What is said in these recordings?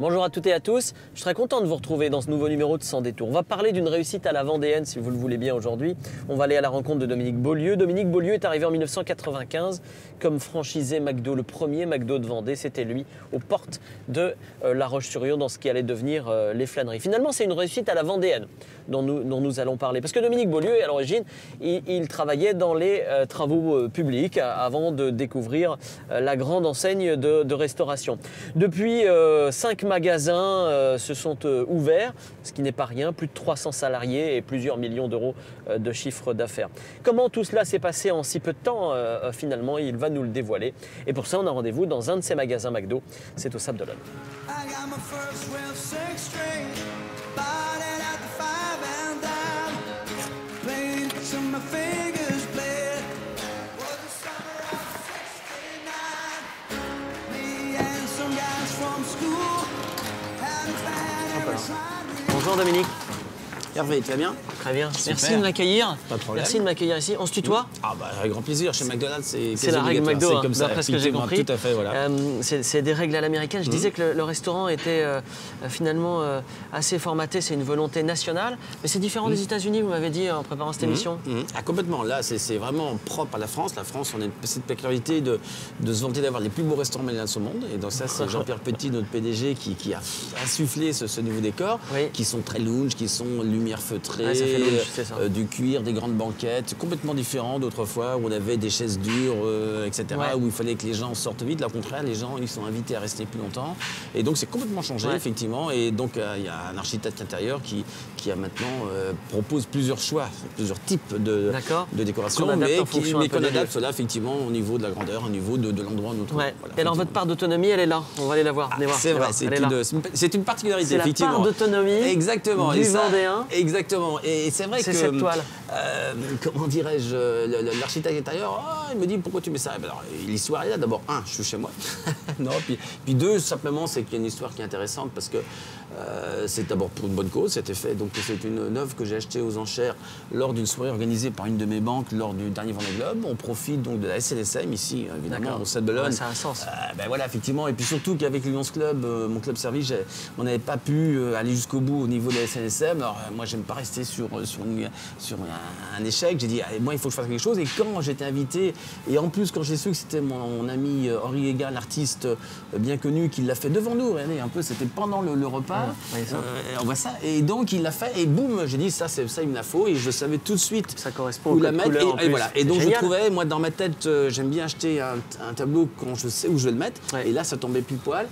Bonjour à toutes et à tous, je serais content de vous retrouver dans ce nouveau numéro de Sans Détour. On va parler d'une réussite à la vendéenne si vous le voulez bien aujourd'hui. On va aller à la rencontre de Dominique Beaulieu. Dominique Beaulieu est arrivé en 1995 comme franchisé McDo, le premier McDo de Vendée. C'était lui aux portes de La Roche-sur-Yon dans ce qui allait devenir les Flâneries. Finalement, c'est une réussite à la vendéenne dont nous allons parler. Parce que Dominique Beaulieu, à l'origine, il travaillait dans les travaux publics avant de découvrir la grande enseigne de restauration. Depuis 5 magasins se sont ouverts, ce qui n'est pas rien, plus de 300 salariés et plusieurs millions d'euros de chiffre d'affaires. Comment tout cela s'est passé en si peu de temps finalement, il va nous le dévoiler. Et pour ça, on a rendez-vous dans un de ces magasins McDo, c'est au Sable d'Olonne. Bonjour Dominique. Hervé, tu vas bien? Très bien. Super. Merci de m'accueillir. Pas de problème. Merci de m'accueillir ici. On se tutoie? Ah bah avec grand plaisir. Chez McDonald's, c'est la règle McDo, c'est comme ça. d'après ce que j'ai compris. Tout à fait, voilà. C'est des règles à l'américaine. Je disais que le restaurant était finalement assez formaté. C'est une volonté nationale. Mais c'est différent des États-Unis, vous m'avez dit en préparant cette émission. Ah, complètement. Là, c'est vraiment propre à la France. La France, on a cette particularité de se vanter d'avoir les plus beaux restaurants McDonald's au monde. Et donc ça, c'est Jean-Pierre Petit, notre PDG, qui a insufflé ce nouveau décor, oui. qui sont très lounge, qui sont lumière feutrée, ouais, ça fait lounge, c'est ça. Du cuir, des grandes banquettes, complètement différent d'autrefois où on avait des chaises dures, etc., ouais. où il fallait que les gens sortent vite. Là, au contraire, les gens, ils sont invités à rester plus longtemps. Et donc, c'est complètement changé, ouais. Effectivement. Et donc, il y a un architecte intérieur qui a maintenant propose plusieurs choix, plusieurs types de décoration, mais qu'on adapte cela, effectivement, au niveau de la grandeur, au niveau de l'endroit où nous trouvons. Ouais. Voilà, et alors, votre part d'autonomie, elle est là. On va aller la voir. C'est vrai, c'est une particularité, effectivement. C'est la part d'autonomie du Vendéen. Exactement. Et c'est vrai que... cette toile. Comment dirais-je, l'architecte intérieur, il me dit pourquoi tu mets ça? Alors, l'histoire est là. D'abord, je suis chez moi. Non, puis deux, simplement, c'est qu'il y a une histoire qui est intéressante parce que c'est d'abord pour une bonne cause, cet effet. Donc, c'est une œuvre que j'ai achetée aux enchères lors d'une soirée organisée par une de mes banques lors du dernier Vendée Globe. On profite donc de la SNSM ici, évidemment, au Sable d'Olonne. Ouais, ça a un sens. Voilà, effectivement. Et puis surtout qu'avec le Lions Club, mon club service, on n'avait pas pu aller jusqu'au bout au niveau de la SNSM. Alors, moi, j'aime pas rester sur un échec. J'ai dit, allez, moi, il faut que je fasse quelque chose. Et quand j'étais invité, et en plus, quand j'ai su que c'était mon ami Henri Guégan, l'artiste bien connu, qui l'a fait devant nous, regardez, un peu, c'était pendant le repas. On voit ça. Et donc, il l'a fait. Et boum, j'ai dit, ça, il me la faut. Et je savais tout de suite ça correspond où la mettre. Et voilà. Et donc, génial. je trouvais, moi, dans ma tête, j'aime bien acheter un tableau quand je sais où je vais le mettre. Ouais. Et là, ça tombait pile poil.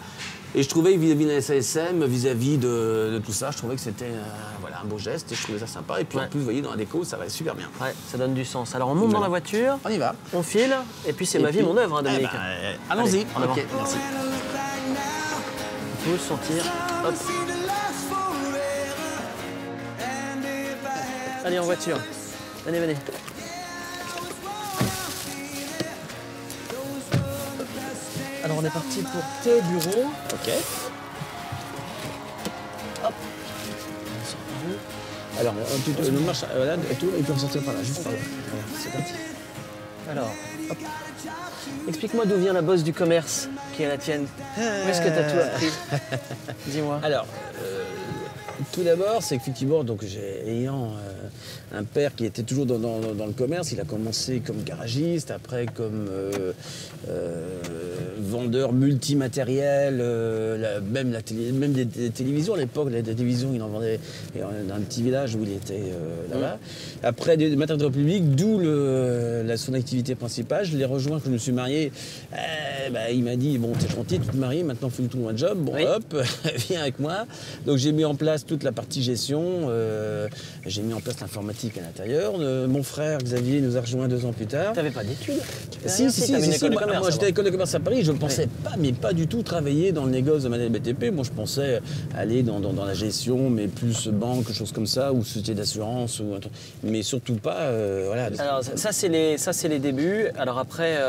Et je trouvais vis-à-vis de la SASM, vis-à-vis de tout ça, je trouvais que c'était un beau geste et je trouvais ça sympa. Et puis en plus, vous voyez, dans la déco, ça va super bien. Ouais, ça donne du sens. Alors on monte dans la voiture, on y va. On file, et puis c'est ma vie, mon œuvre, Dominique. Allons-y. En avant. Ok, merci. Vous sentir. Hop. Allez, en voiture. Venez. Alors on est parti pour tes bureaux. Ok. Hop. Alors, on marche, voilà, tout, ils peuvent sortir par là, juste par là. Voilà, c'est parti. Alors, hop. Explique-moi d'où vient la bosse du commerce qui est la tienne. Où est-ce que tu as tout appris? Dis-moi. Alors, tout d'abord, c'est qu'effectivement, ayant un père qui était toujours dans le commerce, il a commencé comme garagiste, après comme vendeur multimatériel, même des télévisions à l'époque, les télévisions, il en vendait dans un petit village où il était là-bas. Après des matériaux publics, d'où son activité principale. Je l'ai rejoint quand je me suis marié. Il m'a dit, bon, t'es gentil, tu te maries, maintenant il faut que tu trouves un job. Bon, hop, viens avec moi. Donc j'ai mis en place toute la partie gestion, j'ai mis en place l'informatique à l'intérieur. Mon frère Xavier nous a rejoint 2 ans plus tard. Tu n'avais pas d'études? Si, moi j'étais à l'école de commerce à Paris, je ne pensais pas du tout travailler dans le négoce de manuel BTP. Moi je pensais aller dans la gestion, mais plus banque, choses comme ça, ou société d'assurance, mais surtout pas. Alors ça c'est les débuts. Alors après,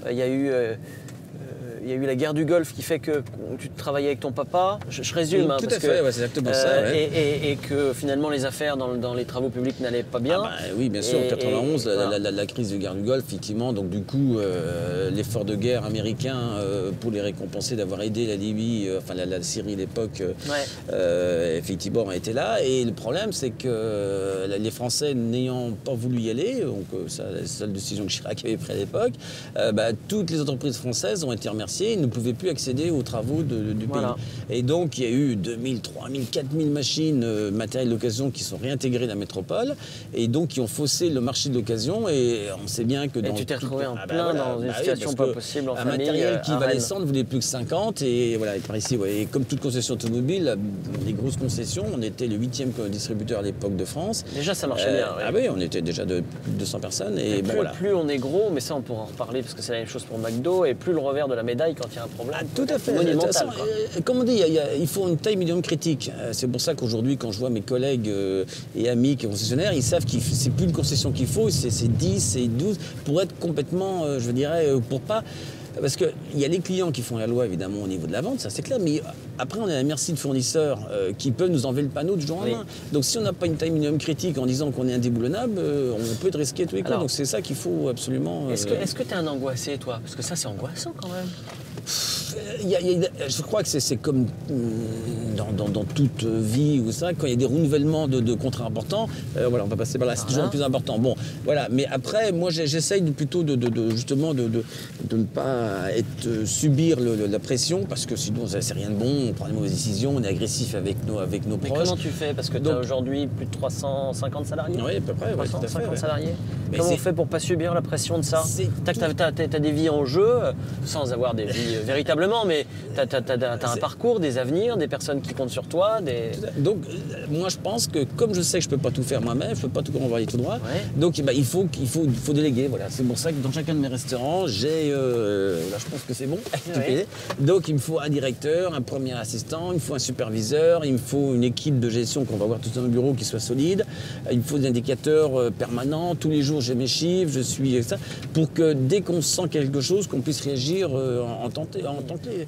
il y y a eu la guerre du Golfe qui fait que tu travaillais avec ton papa. Je résume. Tout à fait, ouais, c'est exactement ça. Ouais. Et que finalement les affaires dans les travaux publics n'allaient pas bien. Oui, bien sûr, en 91, la crise de guerre du Golfe, effectivement. Donc du coup, l'effort de guerre américain pour les récompenser d'avoir aidé la Libye, la Syrie à l'époque, effectivement, a été là. Et le problème, c'est que les Français n'ayant pas voulu y aller, donc c'est la seule décision que Chirac avait prise à l'époque, toutes les entreprises françaises ont été remerciées et ne pouvaient plus accéder aux travaux du pays. Et donc il y a eu 2000, 3000, 4000 machines matériel d'occasion qui sont réintégrées dans la métropole et donc qui ont faussé le marché de l'occasion. Et on sait bien que tu t'es retrouvé en plein dans une situation pas possible en famille. Un matériel qui valait 100 ne voulait plus que 50 et voilà, par ici, et comme toute concession automobile, les grosses concessions, on était le 8e distributeur à l'époque de France. Déjà ça marchait bien. Ah oui, on était déjà de plus de 200 personnes. Et plus on est gros, mais ça on pourra en reparler parce que c'est la même chose pour McDo, et plus le revers de la médaille quand il y a un problème. Tout à fait. Monumental, de toute façon, comme on dit, il faut une taille minimum critique. C'est pour ça qu'aujourd'hui, quand je vois mes collègues et amis qui sont concessionnaires, ils savent que c'est plus une concession qu'il faut, c'est 10, c'est 12, pour être complètement, je dirais, pour pas... Parce qu'il y a les clients qui font la loi, évidemment, au niveau de la vente, ça c'est clair, mais après, on est à la merci de fournisseurs qui peuvent nous enlever le panneau du jour au lendemain. Donc si on n'a pas une taille minimum critique en disant qu'on est indéboulonnable, on peut être risqué tous les coups. Donc c'est ça qu'il faut absolument... Est-ce que tu es un angoissé, toi? Parce que ça, c'est angoissant quand même. Je crois que c'est comme dans toute vie ou ça, quand il y a des renouvellements de contrats importants, on va passer par là, c'est toujours le plus important. Bon, voilà. Mais après, moi, j'essaye plutôt justement de ne pas subir la pression, parce que sinon, c'est rien de bon, on prend des mauvaises décisions, on est agressif avec nos proches. Mais comment tu fais? Parce que tu as aujourd'hui plus de 350 salariés. Oui, à peu près. 350 salariés. Comment on fait pour pas subir la pression de ça? T'as des vies en jeu, sans avoir des vies véritablement, mais t'as un parcours, des avenirs, des personnes qui comptent sur toi. Donc, moi, je pense que comme je sais que je peux pas tout faire moi-même, je peux pas tout envoyer tout droit, donc il faut déléguer. Voilà. C'est pour ça que dans chacun de mes restaurants, j'ai, là, je pense que c'est bon. Donc, il me faut un directeur, un premier assistant, il me faut un superviseur, il me faut une équipe de gestion qu'on va voir tout dans le bureau qui soit solide, il me faut des indicateurs permanents. Tous les jours, j'ai mes chiffres, je suis ça, pour que dès qu'on sent quelque chose, qu'on puisse réagir en temps clé.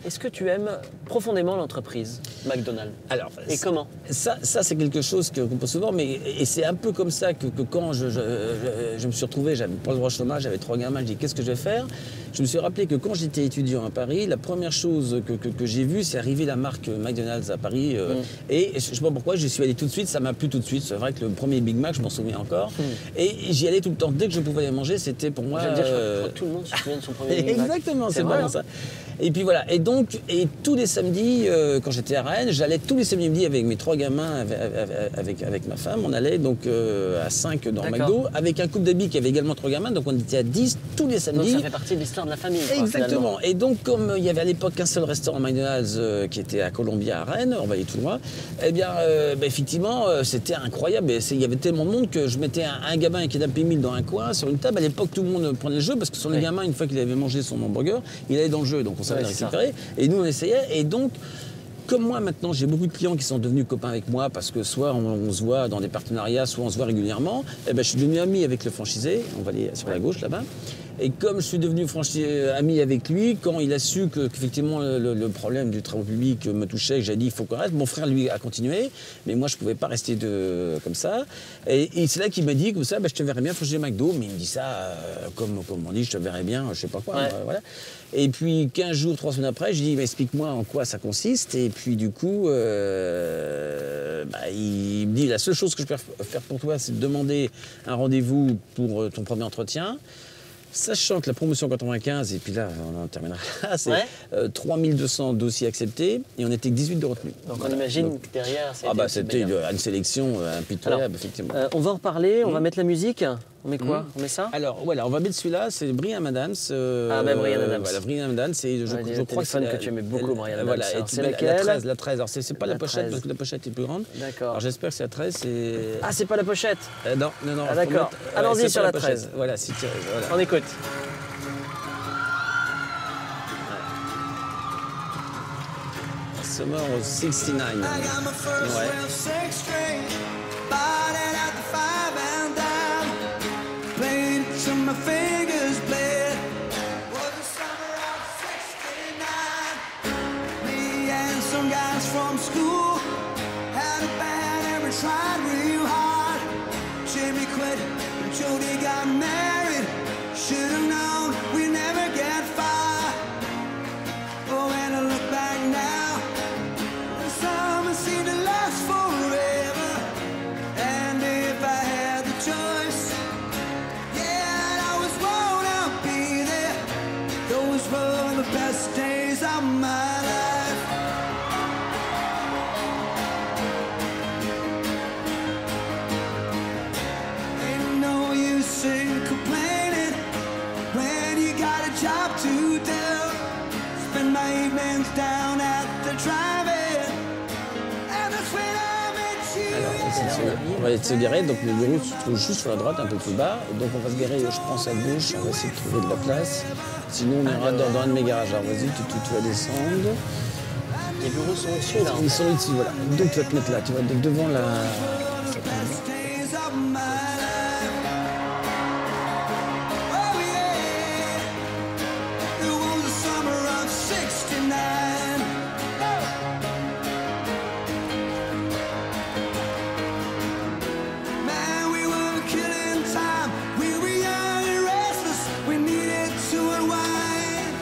Est-ce que tu aimes profondément l'entreprise McDonald's? Alors, et comment? Ça c'est quelque chose qu'on pose souvent, et c'est un peu comme ça que quand je me suis retrouvé, j'avais pas le droit au chômage, j'avais 3 gamins, je dis qu'est-ce que je vais faire? Je me suis rappelé que quand j'étais étudiant à Paris, la première chose que j'ai vue, c'est arriver la marque McDonald's à Paris. Et je sais pas pourquoi, je suis allé tout de suite, ça m'a plu tout de suite. C'est vrai que le premier Big Mac, je m'en souviens encore. Et j'y allais tout le temps. Dès que je pouvais aller manger, c'était pour moi... Je crois que tout le monde se souvient de son premier Big Mac. Exactement, c'est vraiment ça. Et puis voilà. Et donc, tous les samedis, quand j'étais à Rennes, j'allais tous les samedis avec mes 3 gamins, avec ma femme. On allait donc à 5 dans McDo, avec un couple d'amis qui avait également 3 gamins. Donc on était à 10 tous les samedis. Donc ça fait partie de l'histoire de la famille. Exactement. Et donc, comme il y avait à l'époque qu'un seul restaurant McDonald's qui était à Colombia, à Rennes, on va aller tout loin, eh bien, effectivement, c'était incroyable. Il y avait tellement de monde que je mettais un gamin qui était Happy Meal dans un coin, sur une table. À l'époque, tout le monde prenait le jeu parce que son gamin, une fois qu'il avait mangé son hamburger, il allait dans le jeu. Donc, on savait le récupérer. Et nous, on essayait. Et donc, comme moi maintenant, j'ai beaucoup de clients qui sont devenus copains avec moi parce que soit on se voit dans des partenariats, soit on se voit régulièrement. Eh ben, je suis devenu ami avec le franchisé. On va aller sur la gauche là-bas. Et comme je suis devenu ami avec lui, quand il a su qu'effectivement le problème du travaux public me touchait, j'ai dit il faut qu'on reste. Mon frère, lui, a continué, mais moi, je ne pouvais pas rester comme ça. Et c'est là qu'il m'a dit, comme ça, je te verrais bien franchisé McDo, mais il me dit ça, comme on dit, je te verrais bien, je ne sais pas quoi. Voilà. Et puis, 15 jours, 3 semaines après, je lui dis, explique-moi en quoi ça consiste. Et puis, du coup, il me dit, la seule chose que je peux faire pour toi, c'est de demander un rendez-vous pour ton premier entretien. Sachant que la promotion 95, et puis là, on en terminera là, c'est 3200 dossiers acceptés, et on était que 18 de retenus. Donc on imagine que derrière, c'était une sélection impitoyable, effectivement. On va en reparler, on va mettre la musique. On met quoi? On met ça? Alors, voilà, on va mettre celui-là, c'est Brian Adams. Brian Adams. Voilà, Brian Adams, je crois que tu aimais beaucoup, Brian Adams. Voilà, c'est laquelle? La 13. Alors, c'est pas la pochette, parce que la pochette est plus grande. D'accord. Alors, j'espère que c'est la 13. Ah, c'est pas la pochette? Non. Ah, d'accord. Allons-y sur la 13. Voilà, voilà. On écoute. Summer of 69. Ouais. tried real hard. Jimmy quit and Jody got married. Should've known we never get far. Oh, when I look back now, the summer seemed to last forever. And if I had the choice, yeah, I'd always wanna be there. Those were the best days of my life. Ain't no use in complaining when you got a job to do. Spend my evenings down at the drive-in, and that's when I met you. Alors, on va se garer, donc le bureau se trouve juste sur la droite, un peu plus bas. Donc on va se garer, je pense, à gauche, on va essayer de trouver de la place. Sinon on ira dans un de mes garages. Alors vas-y, tu vas descendre. Les bureaux sont au-dessus, là. Ils sont ici, voilà. Donc tu vas te mettre là, tu vas donc devant la... Best days of my life. Oh yeah, it was the summer of '69. Man, we were killing time. We were young and restless. We needed to unwind.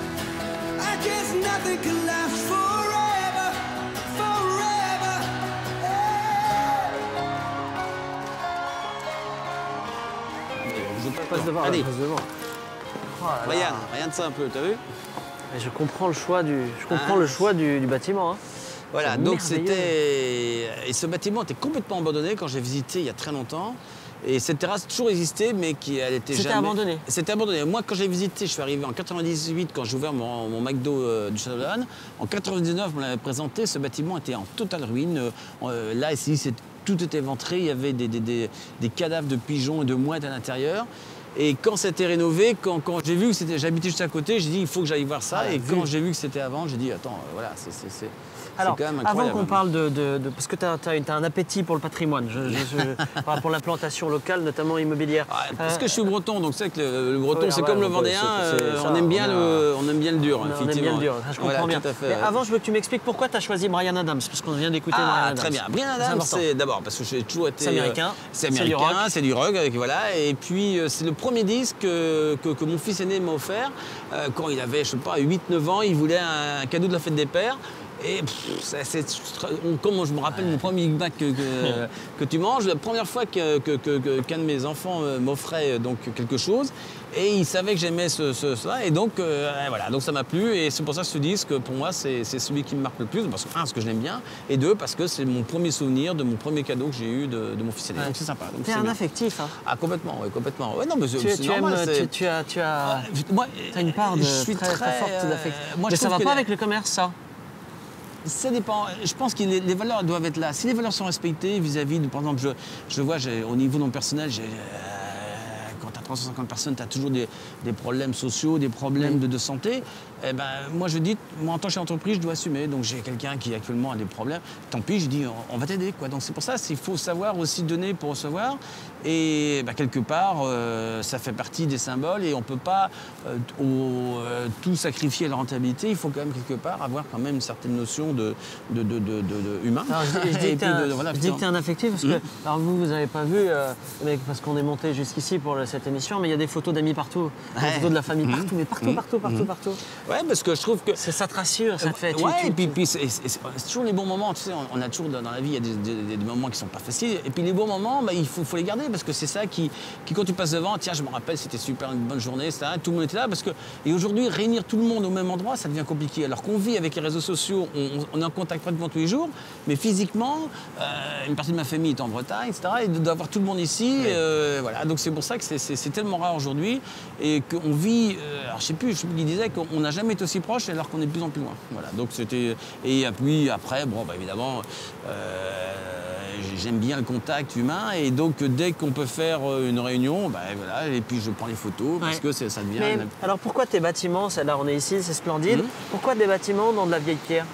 I guess nothing could last forever, forever. Je passe devant, là, Allez. je passe devant. Oh là là. Regarde ça un peu, t'as vu? Et je comprends le choix du bâtiment. Hein. Voilà, C'est donc merveilleux. c'était... Et ce bâtiment était complètement abandonné quand j'ai visité il y a très longtemps. Et cette terrasse a toujours existé, mais elle était C'était jamais... abandonné. C'était abandonné. Moi, quand j'ai visité, je suis arrivé en 98, quand j'ai ouvert mon McDo du Château-d'Anne. En 99, on me l'avait présenté, ce bâtiment était en totale ruine. Là, ici, tout était éventré, il y avait des cadavres de pigeons et de mouettes à l'intérieur. Et quand c'était rénové, quand j'ai vu que j'habitais juste à côté, j'ai dit il faut que j'aille voir ça. Ah, et vu. quand j'ai vu que c'était avant, j'ai dit attends, voilà, c'est Alors, quand même avant incroyable. qu'on parle parce que tu as un appétit pour le patrimoine, pour l'implantation locale, notamment immobilière. Parce que je suis breton, donc c'est vrai que le breton, oui, c'est ah comme ouais, le donc, vendéen, c'est ça, on aime bien le dur, On aime effectivement. bien le dur, je comprends Voilà, bien. tout à fait, Mais ouais. avant, je veux que tu m'expliques pourquoi tu as choisi Bryan Adams, parce qu'on vient d'écouter Bryan Ah, Adams. très bien. Bryan Adams, important. c'est d'abord parce que j'ai toujours été. C'est américain, C'est c'est du américain, rock. c'est du rock, voilà. Et puis, c'est le premier disque que mon fils aîné m'a offert. Quand il avait, je sais pas, 8-9 ans, il voulait un cadeau de la fête des pères. Et comme je me rappelle mon premier Big Mac que tu manges, la première fois qu'un de mes enfants m'offrait donc quelque chose, et il savait que j'aimais cela, et donc voilà, donc ça m'a plu, et c'est pour ça que ce disque, pour moi, c'est celui qui me marque le plus, parce que, parce que je l'aime bien, et deux, parce que c'est mon premier souvenir de mon premier cadeau que j'ai eu de mon fils aîné. Ouais. Donc c'est sympa. T'es un affectif. Hein. Ah, complètement, oui, complètement. Ouais, non, mais c'est Tu normal. aimes, tu as Moi, une part je suis très forte d'affect. moi, Mais je ça trouve va que pas avec le commerce, ça. Ça dépend. Je pense que les valeurs doivent être là. Si les valeurs sont respectées vis-à-vis de, par exemple, je vois au niveau de mon personnel, quand tu as 350 personnes, tu as toujours des problèmes sociaux, des problèmes de santé. Eh ben, moi, je dis, moi, en tant que chef d'entreprise, je dois assumer. Donc, j'ai quelqu'un qui actuellement a des problèmes. Tant pis, je dis, on va t'aider, quoi. Donc, c'est pour ça qu'il faut savoir aussi donner pour recevoir. Et quelque part, ça fait partie des symboles et on ne peut pas tout sacrifier à la rentabilité. Il faut quand même, quelque part, avoir quand même une certaine notion de humain. Alors, je dis que tu es un affectif parce que, alors vous n'avez pas vu, mais parce qu'on est monté jusqu'ici pour cette émission, mais il y a des photos d'amis partout, des photos de la famille partout, mais partout. Ouais, parce que je trouve que... Ça te rassure, ça te fait... et puis c'est toujours les bons moments, tu sais, on a toujours dans la vie, il y a des moments qui sont pas faciles, et puis les bons moments, il faut les garder, parce que c'est ça qui, quand tu passes devant, tiens, je me rappelle, c'était super, une bonne journée, etc., tout le monde était là, parce que, et aujourd'hui, réunir tout le monde au même endroit, ça devient compliqué. Alors qu'on vit avec les réseaux sociaux, on est en contact pratiquement tous les jours, mais physiquement, une partie de ma famille est en Bretagne, etc., et d'avoir tout le monde ici, voilà, donc c'est pour ça que c'est tellement rare aujourd'hui, et qu'on vit, alors je sais plus qui disait qu'on n'a jamais été aussi proche alors qu'on est de plus en plus loin. Voilà, donc c'était... Et puis après, bon, évidemment, j'aime bien le contact humain, et donc dès qu'on peut faire une réunion, voilà, et puis je prends les photos, parce que ça devient... Mais, alors pourquoi tes bâtiments, là on est ici, c'est splendide, pourquoi des bâtiments dans de la vieille pierre ?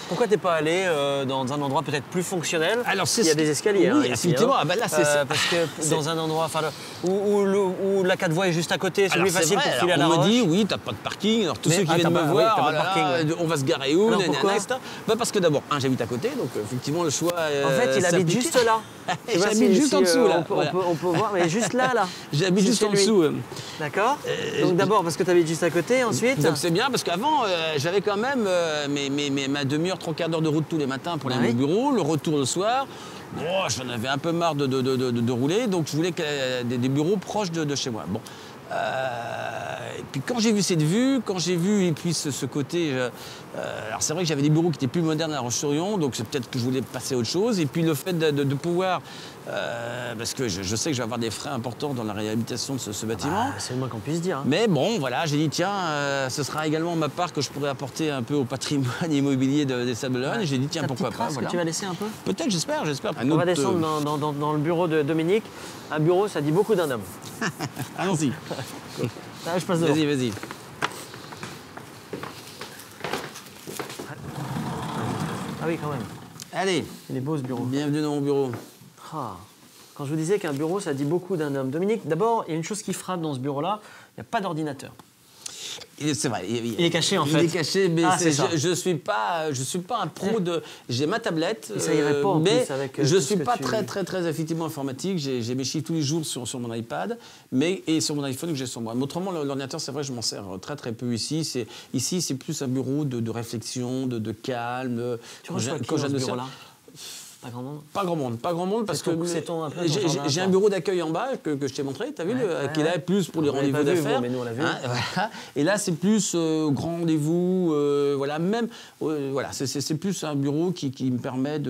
Pourquoi t'es pas allé dans un endroit peut-être plus fonctionnel? Alors, c'est il y a des escaliers. Oui, hein, ici, effectivement. hein. Ah bah là, c'est Parce que dans un endroit où la 4 voies est juste à côté, c'est alors, plus c'est facile vrai, pour filer à alors, la on me roche. dit, oui, t'as pas de parking. Alors, tous Mais- ceux qui ah, viennent t'as me pas- voir, oui, t'as pas oh de là parking, là, ouais. on va se garer où, Alors, nanana, pourquoi etc. Bah, parce que d'abord, j'habite à côté, donc effectivement, le choix. En fait, il habite s'applique. juste là. Je sais pas J'habite juste en dessous, là. On peut, Voilà. on peut voir, mais juste là. J'habite C'est juste chez en lui. dessous. D'accord. Donc d'abord parce que tu habites juste à côté, ensuite. Donc c'est bien parce qu'avant, j'avais quand même ma demi-heure, 3/4 d'heure de route tous les matins pour aller Ah à oui. mon bureau, le retour le soir. Bon, j'en avais un peu marre de rouler, donc je voulais des bureaux proches de chez moi. Bon. Et puis quand j'ai vu cette vue, quand j'ai vu et puis ce côté, alors c'est vrai que j'avais des bureaux qui étaient plus modernes à La Roche-sur-Yon, donc c'est peut-être que je voulais passer à autre chose. Et puis le fait de pouvoir, parce que je sais que je vais avoir des frais importants dans la réhabilitation de ce bâtiment. C'est le moins qu'on puisse dire. Hein. Mais bon, voilà, j'ai dit, tiens, ce sera également ma part que je pourrais apporter un peu au patrimoine immobilier des Sables-d'Olonne. Et j'ai dit, tiens, Ta pourquoi petite pas. trace Voilà. que tu vas laisser un peu. Peut-être, j'espère. On va descendre dans le bureau de Dominique. Un bureau, ça dit beaucoup d'un homme. Allons-y. Là, je passe devant. Vas-y. Ah oui, quand même. Allez, Il est beau ce bureau. bienvenue dans mon bureau. Ah. Quand je vous disais qu'un bureau, ça dit beaucoup d'un homme. Dominique, d'abord, il y a une chose qui frappe dans ce bureau-là. Il n'y a pas d'ordinateur. C'est vrai. Il est caché, en fait. Il est caché, mais Ah, c'est ça. je suis pas un pro de. J'ai ma tablette, Et ça irait pas, en mais plus, avec, je tout suis ce que pas tu- très effectivement informatique. J'ai mes chiffres tous les jours sur mon iPad, et sur mon iPhone que j'ai sur moi. Mais autrement, l'ordinateur, c'est vrai, je m'en sers très peu ici. C'est plus un bureau de réflexion, de calme. Tu reçois qui dans ce bureau-là? Pas grand monde. Pas grand monde parce C'est ton- que c'est ton- un peu ton j'ai jardin, j'ai toi. un bureau d'accueil en bas que je t'ai montré, t'as vu, qui est là plus pour les On l'avait rendez-vous pas vu, d'affaires. vous, mais nous, on l'a vu. Voilà. Et là c'est plus grand rendez-vous, voilà, même voilà, c'est plus un bureau qui me permet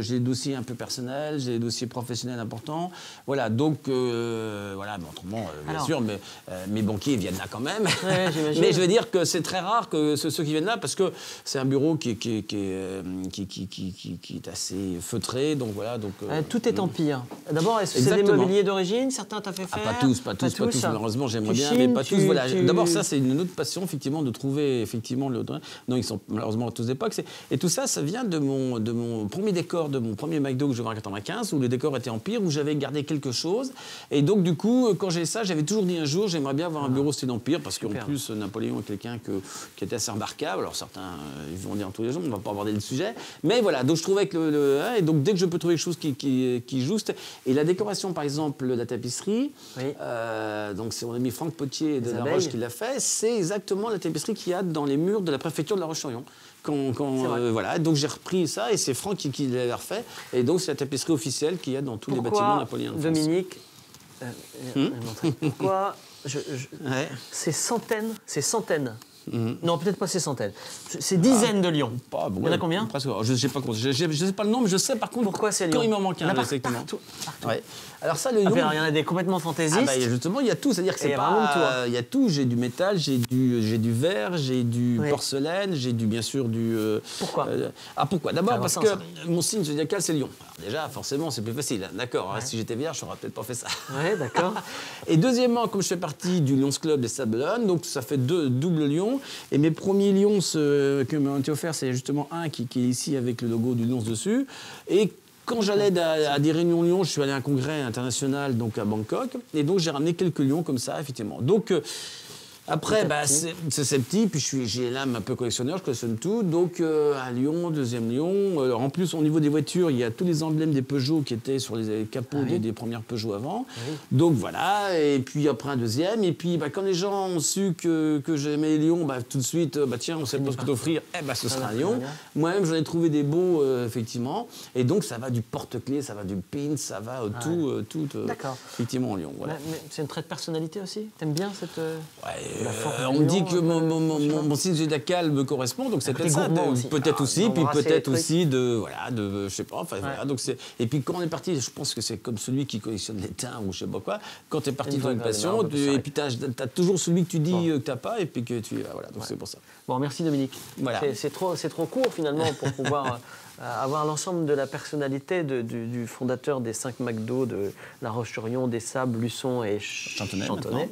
j'ai des dossiers un peu personnels, j'ai des dossiers professionnels importants, voilà, donc voilà, mais autrement bien Alors. sûr, mais mes banquiers viennent là quand même. Ouais, j'imagine. Mais je veux dire que c'est très rare que ceux qui viennent là parce que c'est un bureau qui est assez feutré, donc voilà. Donc, Tout est en pire. D'abord, est-ce que c'est des Exactement. mobiliers d'origine? Certains t'as fait faire? pas tous, malheureusement, j'aimerais Tu bien, chines, mais pas tous. Voilà. tu- D'abord, ça, c'est une autre passion, effectivement, de trouver, effectivement, non, ils sont malheureusement à tous époques. Et tout ça, ça vient de mon premier décor, de mon premier McDo que j'ai ouvert en 95, où le décor était en pire, où j'avais gardé quelque chose. Et donc, du coup, quand j'ai ça, j'avais toujours dit un jour, j'aimerais bien avoir un bureau style empire, parce qu'en Super. plus, Napoléon est quelqu'un qui était assez remarquable. Alors, certains, ils vont dire tous les jours, on ne va pas aborder le sujet. Mais voilà, donc je trouvais que et donc, dès que je peux trouver quelque chose qui juste. Et la décoration, par exemple, de la tapisserie, Oui. donc c'est mon ami Franck Potier de Les La abeilles. Roche qui l'a fait, c'est exactement la tapisserie qu'il y a dans les murs de la préfecture de La Roche-sur-Yon. vrai. Voilà, donc j'ai repris ça et c'est Franck qui l'a refait. Et donc c'est la tapisserie officielle qu'il y a dans tous les bâtiments Pourquoi, napoléens de France. Dominique, pourquoi Ouais. ces centaines, non peut-être pas ces centaines, ces dizaines de lions, Pas, il y en a combien? Presque. Je ne sais pas, je sais pas le nom, mais je sais par contre Pourquoi c'est quand lion? il m'en manque Il y en un, a exactement. partout. Ouais. Alors ça, le Ah, lion... puis alors, il y en a des complètement fantaisistes. Ah bah, justement, il y a tout, c'est-à-dire que Et il y c'est a vraiment de tout, hein. pas... Il y a tout, j'ai du métal, j'ai du verre, j'ai du Oui. porcelaine, j'ai bien sûr du... Pourquoi pourquoi? D'abord C'est parce intéressant, que mon signe zodiacal, c'est lion. Alors déjà, forcément, c'est plus facile, hein, d'accord. Hein, si j'étais vierge, je n'aurais peut-être pas fait ça. Ouais, d'accord. Et deuxièmement, comme je fais partie du Lions Club des Sables-d'Olonne, donc ça fait deux doubles lions. Et mes premiers lions que m'ont été offerts, c'est justement un qui est ici avec le logo du Lions dessus. Et quand j'allais à des réunions Lyon, je suis allé à un congrès international donc à Bangkok, et donc j'ai ramené quelques lions comme ça, effectivement. Donc après, c'est petit, puis j'ai l'âme un peu collectionneur, je collectionne tout. Donc un lion, deuxième lion. Alors, en plus, au niveau des voitures, il y a tous les emblèmes des Peugeot qui étaient sur les capots des premières Peugeot avant. Donc voilà, et puis après un deuxième. Et puis quand les gens ont su que j'aimais les lions, tout de suite, tiens, on ne sait pas ce que t'offrir, ce sera un lion. Moi-même, j'en ai trouvé des beaux, effectivement. Et donc ça va du porte-clés, ça va du pin, ça va tout, D'accord. effectivement, en lion. Voilà. Mais c'est une trait de personnalité aussi? T'aimes bien cette... la forme On du me dit lion, que mon signe zodiacal me correspond, donc c'est côté peut-être ça. gourmand aussi. Peut-être aussi, puis d'embrasser les peut-être trucs. aussi je sais pas, enfin voilà. Donc et puis quand on est parti, je pense que c'est comme celui qui collectionne les timbres ou je sais pas quoi. Quand tu es parti Une dans une vraie passion, grande marque, et puis t'as toujours celui que tu dis que t'as pas, et puis que tu voilà. Donc c'est pour ça. Bon, merci Dominique. Voilà. C'est trop court finalement pour pouvoir avoir l'ensemble de la personnalité du fondateur des 5 McDo de La Roche-sur-Yon, des Sables, Luçon et Chantenay. Chantenay.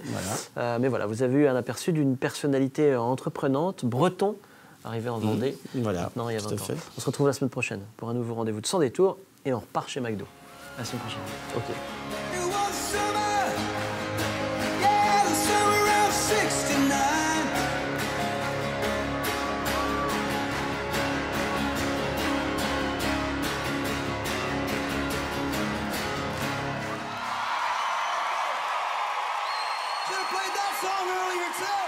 Voilà. Mais voilà, vous avez eu un aperçu d'une personnalité entreprenante, breton, arrivé en Vendée. Voilà, Maintenant, il y a tout 20 à ans. fait. On se retrouve la semaine prochaine pour un nouveau rendez-vous de Sans Détour et on repart chez McDo. À la semaine prochaine. Ok. It was summer, yeah, the summer of '69. Should have played that song earlier too.